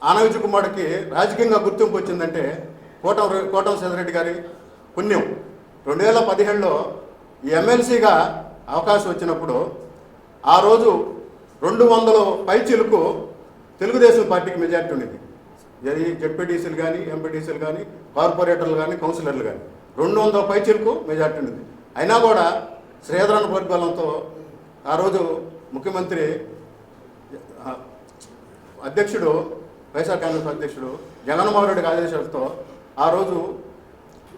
ఆన విజయ్ కుమార్కి రాజకీయంగా గుర్తింపు వచ్చిందంటే కోటం శ్రీధర్రెడ్డి గారి పుణ్యం. 2017లో ఈ ఎమ్మెల్సీగా అవకాశం వచ్చినప్పుడు ఆ రోజు 200 పైచీలకు తెలుగుదేశం పార్టీకి మెజార్టీ ఉండేది. జెడ్పీటీసీలు కానీ, ఎంపీటీసీలు కానీ, కార్పొరేటర్లు కానీ, కౌన్సిలర్లు కానీ 200 పైచీలకు మెజార్టీ ఉండేది. అయినా కూడా శ్రీధరన్న ప్రోద్బలంతో ఆ రోజు ముఖ్యమంత్రి అధ్యక్షుడు, వైఎస్ఆర్ కాంగ్రెస్ అధ్యక్షుడు జగన్మోహన్ రెడ్డి ఆదేశాలతో ఆ రోజు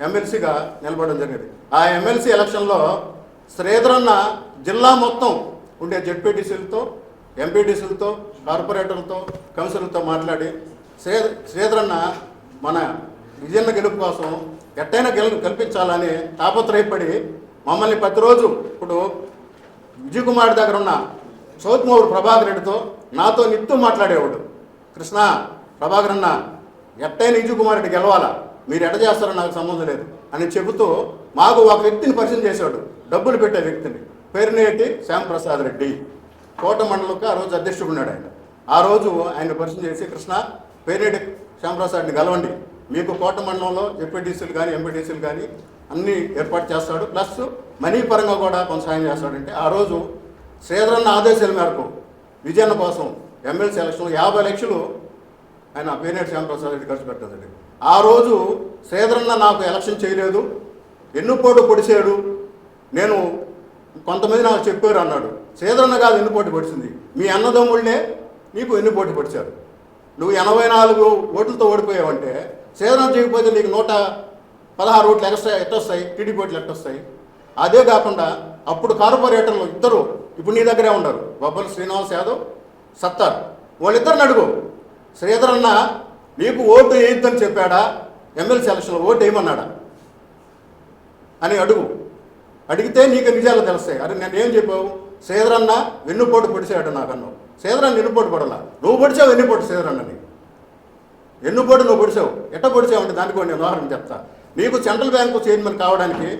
ఎమ్మెల్సీగా నిలబడడం జరిగింది. ఆ ఎమ్మెల్సీ ఎలక్షన్లో శ్రీధరన్న జిల్లా మొత్తం ఉండే జెడ్పీటీసీలతో, ఎంపీటీసీలతో, కార్పొరేటర్లతో, కౌన్సిలర్లతో మాట్లాడి శ్రీధరన్న మన విజయన్న గెలుపు కోసం ఎట్టైనా గెలిపించాలని తాపత్రయపడి మమ్మల్ని ప్రతిరోజు ఇప్పుడు విజయ్ కుమార్ దగ్గర ఉన్న సౌత్మూరు ప్రభాకర్ రెడ్డితో నాతో నిత్యం మాట్లాడేవాడు. కృష్ణ, ప్రభాకర్ అన్న ఎట్టైనా విజయ్ కుమార్ రెడ్డి గెలవాలా, మీరు ఎట చేస్తారో నాకు సంబంధం లేదు అని చెబుతూ మాకు ఒక వ్యక్తిని పరిచయం చేశాడు, డబ్బులు పెట్టే వ్యక్తిని. పేరునేటి శ్యాంప్రసాద్ రెడ్డి, కోట మండలంకి ఆ రోజు అధ్యక్షుడు ఉన్నాడు ఆయన. ఆ రోజు ఆయన పరిచయం చేసి, కృష్ణ పేరునేటి శ్యాంప్రసాద్ని గెలవండి, మీకు కోట మండలంలో జెడ్పీటీసీలు కానీ, ఎంపీటీసీలు కానీ అన్నీ ఏర్పాటు చేస్తాడు, ప్లస్ మనీ పరంగా కూడా కొంత సాయం చేస్తాడంటే ఆ రోజు శ్రీధరన్న ఆదేశాల మేరకు విజయన్న కోసం ఎమ్మెల్సీ ఎలక్షన్లో 50 లక్షలు ఆయన పేరునేటి శ్యాంప్రసాద్ రెడ్డి ఖర్చు పెట్టదండి. ఆ రోజు శ్రీధరన్న నాకు ఎలక్షన్ చేయలేదు, ఎన్నుపోటు పొడిచాడు, నేను కొంతమంది నాకు చెప్పారు అన్నాడు. శ్రీధరన్న కాదు ఎన్నుపోటు పొడిచింది, మీ అన్నదమ్ముళ్ళే నీకు ఎన్నుపోటు పొడిచారు. నువ్వు 84 ఓట్లతో ఓడిపోయావంటే శ్రీధరన్న చేయకపోతే నీకు 116 ఓట్లు ఎక్స్ట్రా ఎట్టొస్తాయి, టీడీపీ ఓట్లు ఎట్టొస్తాయి. అదే కాకుండా అప్పుడు కార్పొరేటర్లు ఇద్దరు ఇప్పుడు నీ దగ్గరే ఉన్నారు, బొబ్బల శ్రీనివాస్ యాదవ్, సత్తార్. వాళ్ళిద్దరిని అడుగు, శ్రీధరన్న నీకు ఓటు వేయొద్దని చెప్పాడా, ఎమ్మెల్సీ ఎలక్షన్లో ఓటు వేయమన్నాడా అని అడుగు. అడిగితే నీకు నిజాలు తెలుస్తాయి. అరే నేను ఏం చెప్పావు, శ్రీధరన్న వెన్నుపోటు పొడిచాడు నాకన్నావు. శ్రీధరన్న వెన్నుపోటు పడలా, నువ్వు పొడిచావు వెన్నుపోటు శ్రీధరన్నని. ఎన్నుపోటు నువ్వు పొడిచావు, ఎట్ట పొడిచావు అంటే దానికి నేను ఉదాహరణ చెప్తా. నీకు సెంట్రల్ బ్యాంకు చైర్మన్ కావడానికి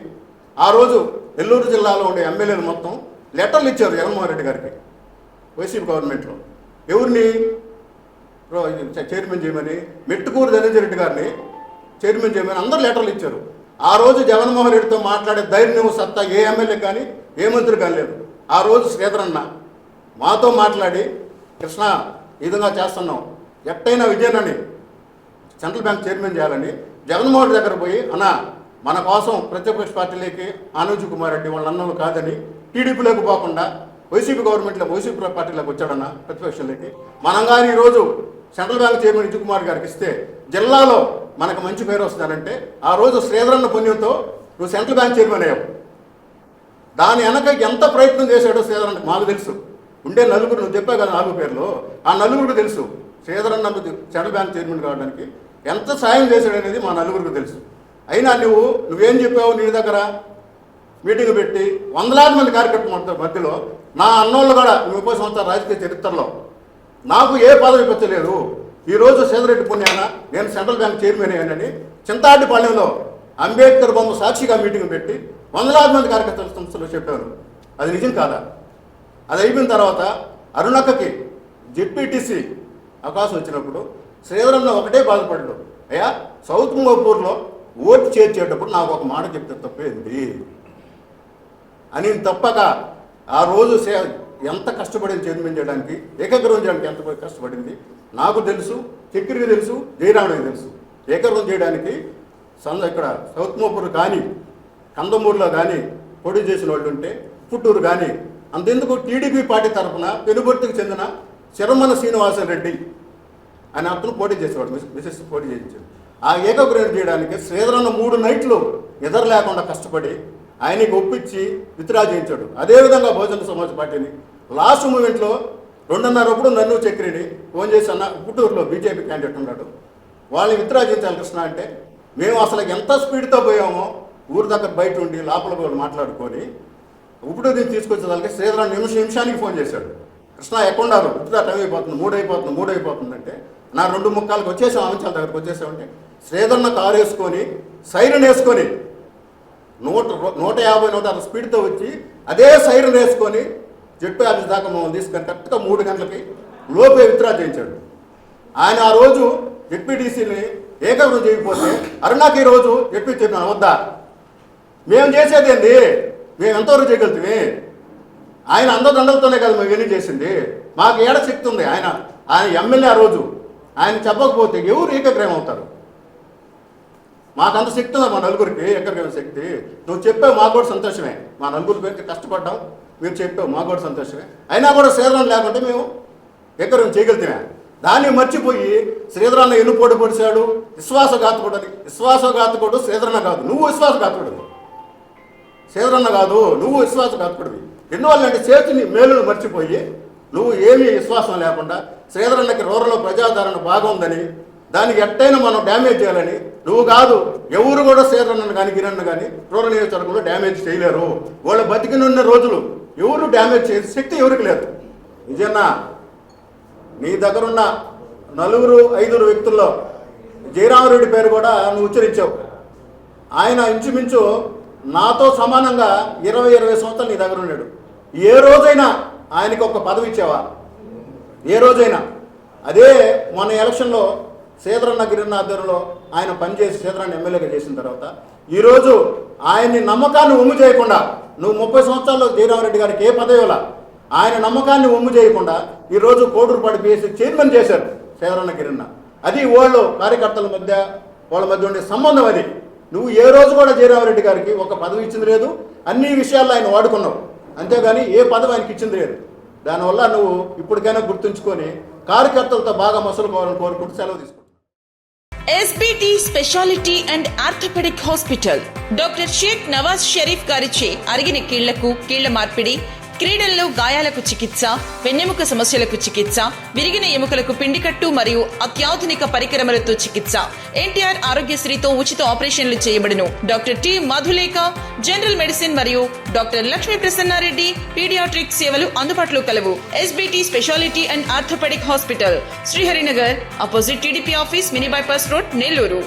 ఆ రోజు నెల్లూరు జిల్లాలో ఉండే ఎమ్మెల్యేలు మొత్తం లెటర్లు ఇచ్చారు జగన్మోహన్ రెడ్డి గారికి, వైసీపీ గవర్నమెంట్లో. ఎవరిని చైర్మన్ చేయమని, మెట్టుకూరు ధనంజయ రెడ్డి గారిని చైర్మన్ చేయమని అందరూ లెటర్లు ఇచ్చారు. ఆ రోజు జగన్మోహన్ రెడ్డితో మాట్లాడే ధైర్యం, సత్తా ఏ ఎమ్మెల్యే కానీ ఏ మంత్రి కానీ లేదు. ఆ రోజు శ్రీధరన్న మాతో మాట్లాడి, కృష్ణ ఈ విధంగా చేస్తున్నాం, ఎట్టయినా విజయనని సెంట్రల్ బ్యాంక్ చైర్మన్ చేయాలని జగన్మోహన్ రెడ్డి దగ్గర పోయి, అన్న మన కోసం ప్రతిపక్ష పార్టీలోకి ఆన విజయ్ కుమార్ రెడ్డి వాళ్ళ అన్నలు కాదని టీడీపీలోకి పోకుండా వైసీపీ గవర్నమెంట్లో వైసీపీ పార్టీలోకి వచ్చాడన్న ప్రతిపక్షంలోకి. మనం కానీ ఈరోజు central bank chairman Vijay Kumar గారికి ఇస్తే జిల్లాలో మనకు మంచి పేరు వస్తుందనంటే ఆ రోజు శ్రీధరన్న పుణ్యంతో నువ్వు సెంట్రల్ బ్యాంక్ చైర్మన్ అయ్యావు. దాని వెనక ఎంత ప్రయత్నం చేశాడో శ్రీధరన్న మాకు తెలుసు. ఉండే నలుగురు, నువ్వు చెప్పావు కదా 4 పేర్లు, ఆ నలుగురికి తెలుసు శ్రీధరన్న సెంట్రల్ బ్యాంక్ చైర్మన్ కావడానికి ఎంత సాయం చేశాడనేది మా నలుగురికి తెలుసు. అయినా నువ్వేం చెప్పావు, నీ దగ్గర మీటింగ్ పెట్టి 100,000 మంది కార్యకర్తల మధ్యలో నా అన్నోళ్ళు కూడా 30 సంవత్సరాల రాజకీయ చరిత్రలో నాకు ఏ పదవి ఇప్పించలేదు. ఈరోజు శ్రీధర్రెడ్డి పుణ్యాన నేను సెంట్రల్ బ్యాంక్ చైర్మన్ అయ్యానని చింతాడిపాళ్యంలో అంబేద్కర్ బొమ్మ సాక్షిగా మీటింగ్ పెట్టి 100,000 మంది కార్యకర్తల సంస్థలో చెప్పాను. అది నిజం కాదా? అది అయిపోయిన తర్వాత అరుణక్కకి జెడ్పీటీసీ అవకాశం వచ్చినప్పుడు శ్రీధరన్న ఒకటే బాధపడ్డాడు, అయ్యా సౌత్ మోపూర్లో ఓటు చేర్చేటప్పుడు నాకు ఒక మాట చెప్తే తప్పేంది అని తప్పక ఆ రోజు ఎంత కష్టపడింది చైర్మన్ చేయడానికి, ఏకగ్రహం చేయడానికి ఎంత కష్టపడింది నాకు తెలుసు, చక్రికి తెలుసు, జయరాముడికి తెలుసు. ఏకగ్రహం చేయడానికి ఇక్కడ సౌత్ మోపూర్ కానీ, కందమూరులో కానీ పోటీ చేసిన వాళ్ళు ఉంటే, పుట్టూరు కానీ, అంతెందుకు టీడీపీ పార్టీ తరఫున పెనుబర్తికి చెందిన చిరమన శ్రీనివాసరెడ్డి అని అతను పోటీ చేసేవాడు, మిసెస్ పోటీ చేయించాడు. ఆ ఏకగ్రహం చేయడానికి శ్రీధరన్న 3 నైట్లు నిద్ర లేకుండా కష్టపడి ఆయనకి ఒప్పించి విత్డ్రా చేయించాడు. అదేవిధంగా బహుజన సమాజ్ పార్టీని లాస్ట్ మూమెంట్లో 2:30 నన్ను చక్రిని ఫోన్ చేసి అన్న పుట్టూరులో బీజేపీ క్యాండిడేట్ ఉన్నాడు, వాళ్ళని విత్డ్రా చేయించాలి కృష్ణ అంటే, మేము అసలు ఎంత స్పీడ్తో పోయామో ఊరి దగ్గర బయట ఉండి లోపల కూడా మాట్లాడుకొని ఇప్పుడు దీన్ని తీసుకొచ్చేదానికి శ్రీధరన్న నిమిషానికి ఫోన్ చేశాడు, కృష్ణ ఎక్కడున్నారు, విత్డ్రా టైం అయిపోతుంది, 3 అయిపోతుందంటే నా 2:45 వచ్చేసాం, అంశాల దగ్గరకు వచ్చేసామంటే శ్రీధరన్న కారు వేసుకొని సైరన్ వేసుకొని 150-160 స్పీడ్తో వచ్చి అదే సైరన్ వేసుకొని జెడ్పీ ఆఫీస్ దాకా మమ్మల్ని తీసుకొని కరెక్ట్గా 3 గంటలకి లోపే విత్డ్రా చేయించాడు. ఆయన ఆ రోజు జెడ్పీటీసీని ఏకగ్రం చేయకపోతే అరుణాకి ఈ రోజు జెడ్పీ చెప్పినాను వద్దా? మేము చేసేది ఏంది? మేము ఎంతవరకు చేయగలుగుతామే? ఆయన అందదండలతోనే కదా మేము ఎన్ని చేసింది. మాకు ఏడ శక్తి ఉంది. ఆయన ఎమ్మెల్యే ఆ రోజు ఆయన చెప్పకపోతే ఎవరు ఏకగ్రహం అవుతారు? మాకంత శక్తి ఉందా? మా నలుగురికి ఏకగ్రహం శక్తి. నువ్వు చెప్పావు, మాకు కూడా సంతోషమే. మా నలుగురు పేరుకి కష్టపడ్డాం, మీరు చెప్పావు, మాకు కూడా సంతోషమే. అయినా కూడా శ్రీధరన్ లేకుంటే మేము ఏకగ్రహం చేయగలుగుతామే. దాన్ని మర్చిపోయి శ్రీధరన్న ఎన్ను పోటీ పొడిచాడు, విశ్వాసఘాతకుడు అని. విశ్వాసఘాతకుడు శ్రీధరన్న కాదు, నువ్వు విశ్వాసఘాతకుడు. శ్రీధరన్న కాదు, నువ్వు విశ్వాసఘాతకుడివి. ఎందువల్ల అంటే చేతిని మేలును మర్చిపోయి నువ్వు ఏమీ విశ్వాసం లేకుండా శ్రీధరన్నకి రూరల్లో ప్రజాదరణ బాగుందని దానికి ఎట్టయినా మనం డ్యామేజ్ చేయాలని నువ్వు కాదు, ఎవరు కూడా శ్రీధరన్నను కానీ గిరన్న కానీ రూరల్ నియోజకవర్గంలో డ్యామేజ్ చేయలేరు. వాళ్ళు బతికినున్న రోజులు ఎవరు డ్యామేజ్ చేసే శక్తి ఎవరికి లేదు. నిజన్నా నీ దగ్గరున్న 4-5 వ్యక్తుల్లో జయరామరెడ్డి పేరు కూడా నువ్వు ఉచ్చరించావు. ఆయన ఇంచుమించు నాతో సమానంగా 20 సంవత్సరాలు నీ దగ్గర ఉన్నాడు. ఏ రోజైనా ఆయనకి ఒక పదవి ఇచ్చావా? ఏ రోజైనా? అదే మొన్న ఎలక్షన్లో శ్రీధరన్న గిరన్న ఆధ్వర్యంలో ఆయన పనిచేసి శ్రీధరన్న ఎమ్మెల్యేగా చేసిన తర్వాత ఈరోజు ఆయన్ని నమ్మకాన్ని ఒమ్ము చేయకుండా నువ్వు 30 సంవత్సరాల్లో జయరామరెడ్డి గారికి ఏ పదవి ఇవ్వాల? ఆయన నమ్మకాన్ని ఒమ్ము చేయకుండా ఈరోజు కోడూరుపాడు పిఎస్సి చైర్మన్ చేశారు శ్రీధరన్న గిరన్న. అది వాళ్ళు కార్యకర్తల మధ్య వాళ్ళ మధ్య ఉండే సంబంధం. అది నువ్వు ఏ రోజు కూడా జయరామరెడ్డి గారికి ఒక పదవి ఇచ్చింది లేదు. అన్ని విషయాల్లో ఆయన వాడుకున్నావు, అంతేగాని ఏ పదవి ఆయనకి ఇచ్చింది లేదు. దానివల్ల నువ్వు ఇప్పటికైనా గుర్తుంచుకొని కార్యకర్తలతో బాగా మసలుకోవాలని కోరుకుంటూ సెలవు తీసుకుంటాను. SBT speciality and orthopaedic hospital doctor Sheikh Nawaz Sharif గారిచే అరిగిన కీళ్లకు, కీళ్ల మార్పిడి, క్రీడల్లో గాయాలకు చికిత్స, వెన్నెముక సమస్యలకు చికిత్స, విరిగిన ఎముకలకు పిండికట్టు మరియు అత్యాధునిక పరికరములతో చికిత్స. ఎన్టీఆర్ ఆరోగ్యశ్రీతో ఉచిత ఆపరేషన్లు చేయబడును. Doctor T Madhulekha general medicine మరియు డాక్టర్ లక్ష్మీ ప్రసన్నారెడ్డి పీడియాట్రిక్ సేవలు అందుబాటులో కలవు. SBT speciality and orthopaedic hospital, Sriharinagar, opposite TDP office, mini bypass road, Nellore.